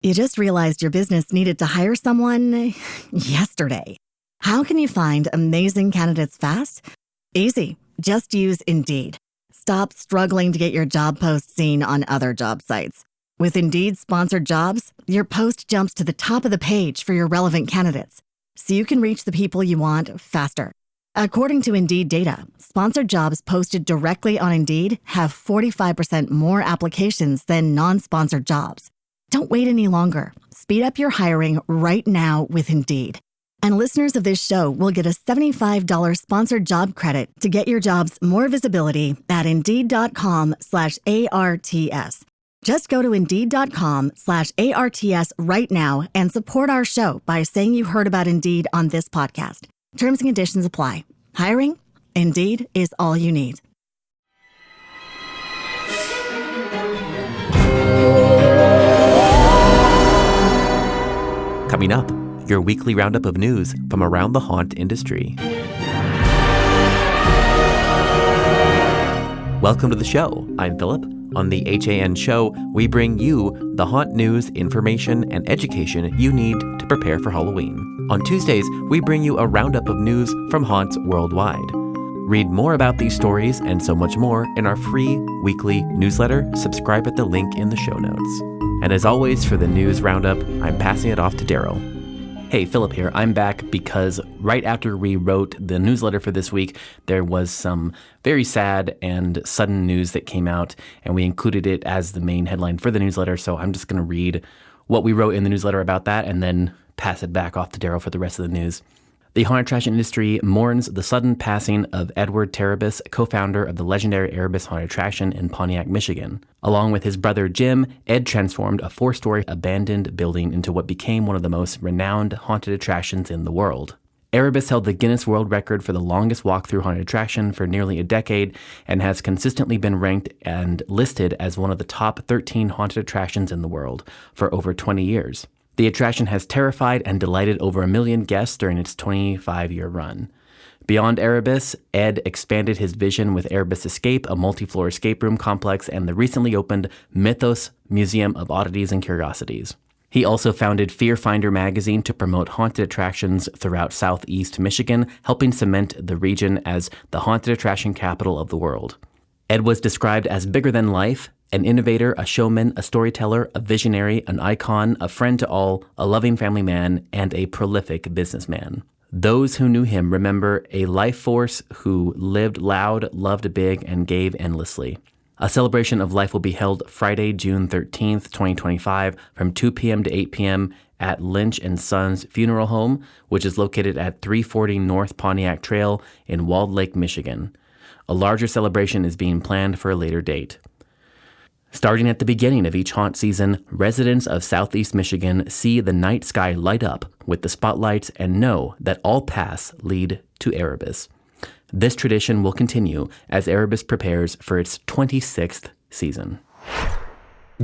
You just realized your business needed to hire someone yesterday. How can you find amazing candidates fast? Easy. Just use Indeed. Stop struggling to get your job post seen on other job sites. With Indeed sponsored jobs, your post jumps to the top of the page for your relevant candidates, so you can reach the people you want faster. According to Indeed data, sponsored jobs posted directly on Indeed have 45% more applications than non-sponsored jobs. Don't wait any longer. Speed up your hiring right now with Indeed. And listeners of this show will get a $75 sponsored job credit to get your jobs more visibility at Indeed.com/ARTS. Just go to Indeed.com/ARTS right now and support our show by saying you heard about Indeed on this podcast. Terms and conditions apply. Hiring? Indeed is all you need. Coming up, your weekly roundup of news from around the haunt industry. Welcome to the show. I'm Philip. On the HAN show, we bring you the haunt news, information, and education you need to prepare for Halloween. On Tuesdays, we bring you a roundup of news from haunts worldwide. Read more about these stories and so much more in our free weekly newsletter. Subscribe at the link in the show notes. And as always, for the news roundup, I'm passing it off to Daryl. Hey, Philip here. I'm back because right after we wrote the newsletter for this week, there was some very sad and sudden news that came out, and we included it as the main headline for the newsletter. So I'm just going to read what we wrote in the newsletter about that and then pass it back off to Daryl for the rest of the news. The haunted attraction industry mourns the sudden passing of Edward Terebus, co-founder of the legendary Erebus haunted attraction in Pontiac, Michigan. Along with his brother Jim, Ed transformed a 4-story abandoned building into what became one of the most renowned haunted attractions in the world. Erebus held the Guinness World Record for the longest walk-through haunted attraction for nearly a decade and has consistently been ranked and listed as one of the top 13 haunted attractions in the world for over 20 years. The attraction has terrified and delighted over 1 million guests during its 25-year run. Beyond Erebus, Ed expanded his vision with Erebus Escape, a multi-floor escape room complex, and the recently opened Mythos Museum of Oddities and Curiosities. He also founded Fear Finder magazine to promote haunted attractions throughout Southeast Michigan, helping cement the region as the haunted attraction capital of the world. Ed was described as bigger than life, an innovator, a showman, a storyteller, a visionary, an icon, a friend to all, a loving family man, and a prolific businessman. Those who knew him remember a life force who lived loud, loved big, and gave endlessly. A celebration of life will be held Friday, June 13th, 2025, from 2 p.m. to 8 p.m. at Lynch & Sons Funeral Home, which is located at 340 North Pontiac Trail in Walled Lake, Michigan. A larger celebration is being planned for a later date. Starting at the beginning of each haunt season, residents of Southeast Michigan see the night sky light up with the spotlights and know that all paths lead to Erebus. This tradition will continue as Erebus prepares for its 26th season.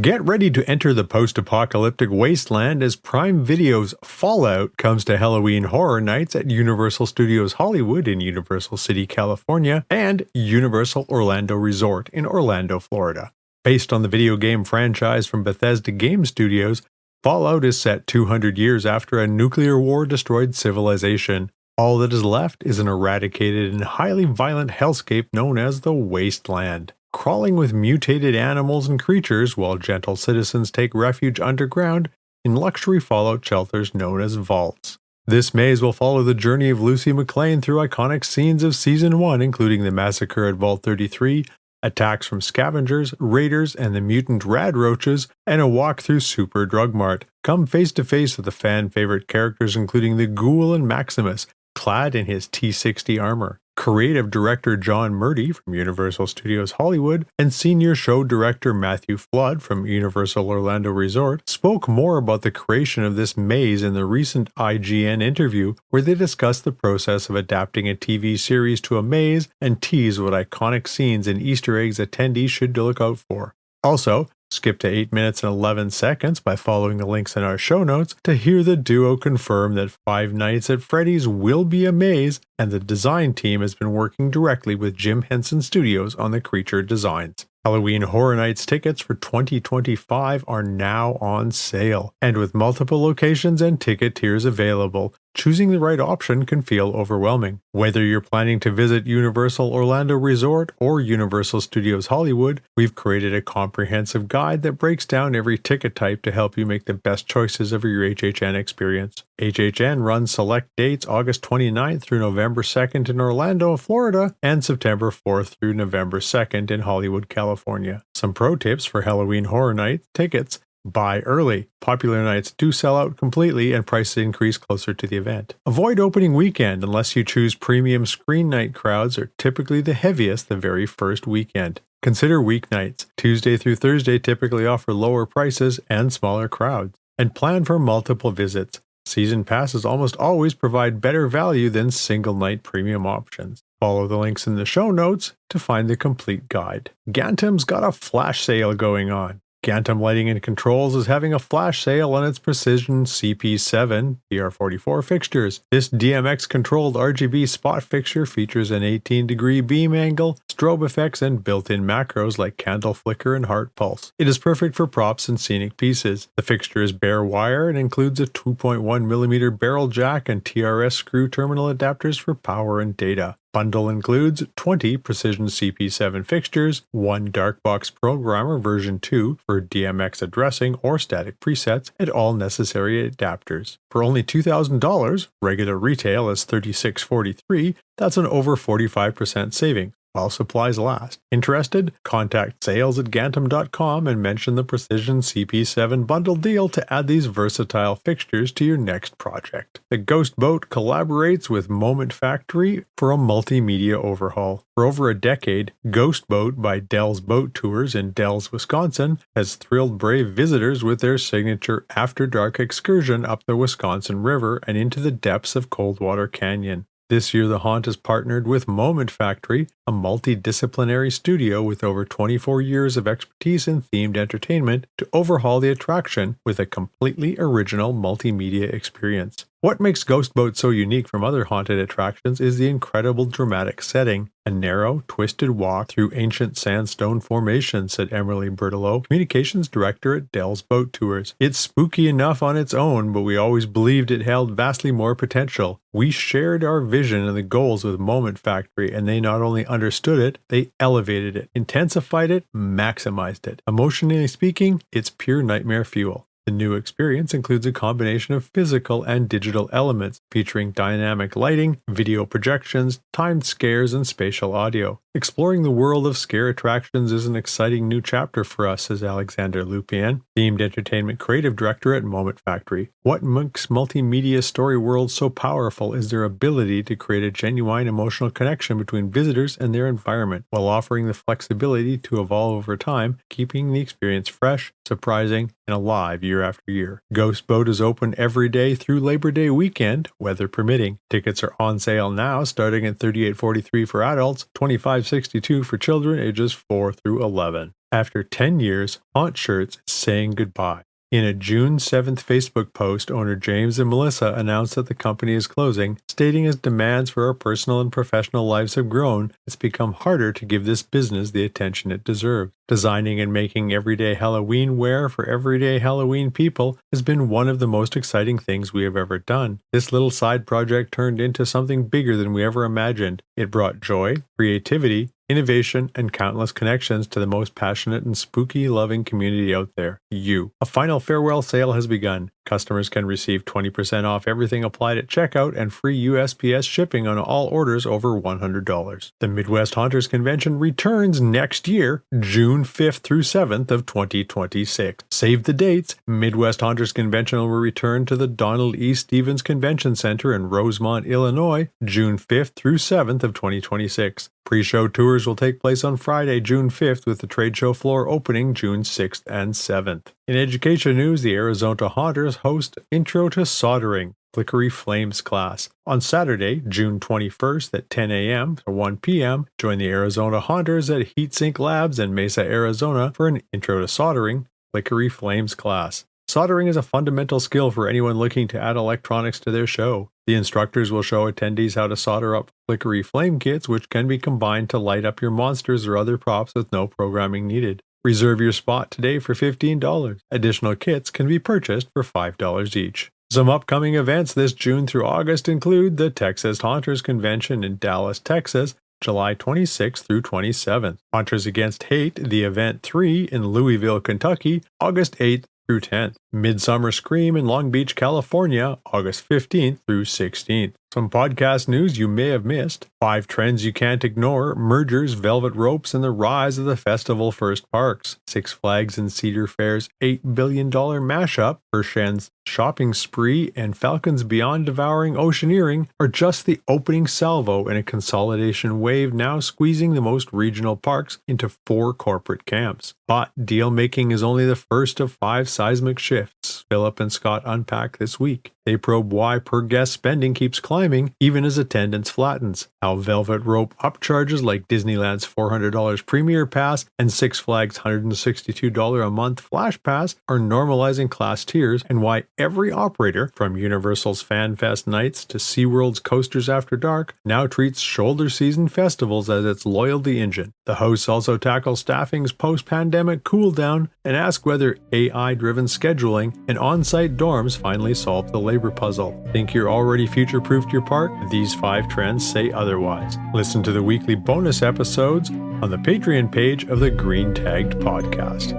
Get ready to enter the post-apocalyptic wasteland as Prime Video's Fallout comes to Halloween Horror Nights at Universal Studios Hollywood in Universal City, California, and Universal Orlando Resort in Orlando, Florida. Based on the video game franchise from Bethesda Game Studios, Fallout is set 200 years after a nuclear war destroyed civilization. All that is left is an eradicated and highly violent hellscape known as the Wasteland, crawling with mutated animals and creatures while gentle citizens take refuge underground in luxury Fallout shelters known as vaults. This maze will follow the journey of Lucy McLean through iconic scenes of Season 1, including the massacre at Vault 33, attacks from scavengers, raiders, and the mutant rad roaches, and a walk through Super Drug Mart. Come face to face with the fan-favorite characters including the Ghoul and Maximus, clad in his T-60 armor. Creative director John Murdy from Universal Studios Hollywood and senior show director Matthew Flood from Universal Orlando Resort spoke more about the creation of this maze in the recent IGN interview, where they discussed the process of adapting a TV series to a maze and tease what iconic scenes and Easter eggs attendees should look out for. Also, skip to 8 minutes and 11 seconds by following the links in our show notes to hear the duo confirm that Five Nights at Freddy's will be a maze, and the design team has been working directly with Jim Henson Studios on the creature designs. Halloween Horror Nights tickets for 2025 are now on sale, and with multiple locations and ticket tiers available, choosing the right option can feel overwhelming. Whether you're planning to visit Universal Orlando Resort or Universal Studios Hollywood, we've created a comprehensive guide that breaks down every ticket type to help you make the best choices of your HHN experience. HHN runs select dates August 29th through November 2nd in Orlando, Florida, and September 4th through November 2nd in Hollywood, California. Some pro tips for Halloween Horror Night tickets. Buy early. Popular nights do sell out completely and prices increase closer to the event. Avoid opening weekend unless you choose premium screen night. Crowds are typically the heaviest the very first weekend. Consider weeknights. Tuesday through Thursday typically offer lower prices and smaller crowds. And plan for multiple visits. Season passes almost always provide better value than single night premium options. Follow the links in the show notes to find the complete guide. Gantom's got a flash sale going on. Gantom Lighting and Controls is having a flash sale on its Precision CP7 DR44 fixtures. This DMX-controlled RGB spot fixture features an 18-degree beam angle, strobe effects, and built-in macros like candle flicker and heart pulse. It is perfect for props and scenic pieces. The fixture is bare wire and includes a 2.1mm barrel jack and TRS screw terminal adapters for power and data. Bundle includes 20 Precision CP7 fixtures, 1 Darkbox Programmer version 2 for DMX addressing or static presets, and all necessary adapters. For only $2,000, regular retail is $3,643, that's an over 45% saving, while supplies last. Interested? Contact sales@gantom.com and mention the Precision CP7 bundle deal to add these versatile fixtures to your next project. The Ghost Boat collaborates with Moment Factory for a multimedia overhaul. For over a decade, Ghost Boat by Dell's Boat Tours in Dells, Wisconsin, has thrilled brave visitors with their signature after-dark excursion up the Wisconsin River and into the depths of Coldwater Canyon. This year, the haunt has partnered with Moment Factory, a multidisciplinary studio with over 24 years of expertise in themed entertainment, to overhaul the attraction with a completely original multimedia experience. What makes Ghost Boat so unique from other haunted attractions is the incredible dramatic setting. A narrow, twisted walk through ancient sandstone formations, said Emily Bertolo, communications director at Dell's Boat Tours. It's spooky enough on its own, but we always believed it held vastly more potential. We shared our vision and the goals with Moment Factory, and they not only understood it, they elevated it, intensified it, maximized it. Emotionally speaking, it's pure nightmare fuel. The new experience includes a combination of physical and digital elements, featuring dynamic lighting, video projections, timed scares, and spatial audio. Exploring the world of scare attractions is an exciting new chapter for us, says Alexander Lupien, themed entertainment creative director at Moment Factory. What makes multimedia story worlds so powerful is their ability to create a genuine emotional connection between visitors and their environment, while offering the flexibility to evolve over time, keeping the experience fresh, surprising, and alive year after year. Ghost Boat is open every day through Labor Day weekend, weather permitting. Tickets are on sale now, starting at $38.43 for adults, $25.62 for children ages 4 through 11. After 10 years, Haunt Shirts is saying goodbye. In a June 7th Facebook post, owner James and Melissa announced that the company is closing, stating as demands for our personal and professional lives have grown, it's become harder to give this business the attention it deserves. Designing and making everyday Halloween wear for everyday Halloween people has been one of the most exciting things we have ever done. This little side project turned into something bigger than we ever imagined. It brought joy, creativity, innovation, and countless connections to the most passionate and spooky-loving community out there, you. A final farewell sale has begun. Customers can receive 20% off everything applied at checkout and free USPS shipping on all orders over $100. The Midwest Haunters Convention returns next year, June 5th through 7th of 2026. Save the dates. Midwest Haunters Convention will return to the Donald E. Stevens Convention Center in Rosemont, Illinois, June 5th through 7th of 2026. Pre-show tours will take place on Friday, June 5th, with the trade show floor opening June 6th and 7th. In education news, the Arizona Haunters host Intro to Soldering, Flickery Flames class. On Saturday, June 21st at 10 a.m. to 1 p.m., join the Arizona Haunters at Heatsink Labs in Mesa, Arizona for an Intro to Soldering, Flickery Flames class. Soldering is a fundamental skill for anyone looking to add electronics to their show. The instructors will show attendees how to solder up flickery flame kits, which can be combined to light up your monsters or other props with no programming needed. Reserve your spot today for $15. Additional kits can be purchased for $5 each. Some upcoming events this June through August include the Texas Haunters Convention in Dallas, Texas, July 26th through 27th. Haunters Against Hate, the Event 3 in Louisville, Kentucky, August 8th through 10th. Midsummer Scream in Long Beach, California, August 15th through 16th. Some podcast news you may have missed. 5 trends you can't ignore, mergers, velvet ropes, and the rise of the festival first parks. Six Flags and Cedar Fair's $8 billion mashup, Hershen's shopping spree, and Falcons Beyond devouring Oceaneering are just the opening salvo in a consolidation wave now squeezing the most regional parks into 4 corporate camps. But deal making is only the first of 5 seismic shifts Philip and Scott unpack this week. They probe why per guest spending keeps climbing even as attendance flattens, how velvet rope upcharges like Disneyland's $400 Premier Pass and Six Flags' $162 a month Flash Pass are normalizing class tiers, and why every operator, from Universal's Fan Fest nights to SeaWorld's Coasters After Dark, now treats shoulder season festivals as its loyalty engine. The hosts also tackle staffing's post-pandemic cool down and ask whether AI-driven scheduling and on-site dorms finally solve the labor puzzle. Think you're already future-proofed your park? These 5 trends say otherwise. Listen to the weekly bonus episodes on the Patreon page of the Green Tagged Podcast.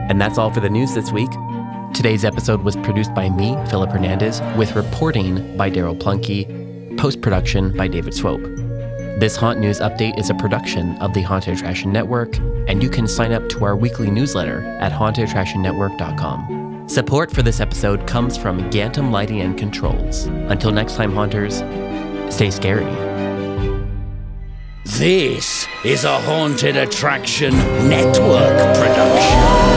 And that's all for the news this week. Today's episode was produced by me, Philip Hernandez, with reporting by Daryl Plunkey, post-production by David Swope. This Haunt News Update is a production of the Haunted Attraction Network, and you can sign up to our weekly newsletter at hauntedattractionnetwork.com. Support for this episode comes from Gantom Lighting and Controls. Until next time, Haunters, stay scary. This is a Haunted Attraction Network production.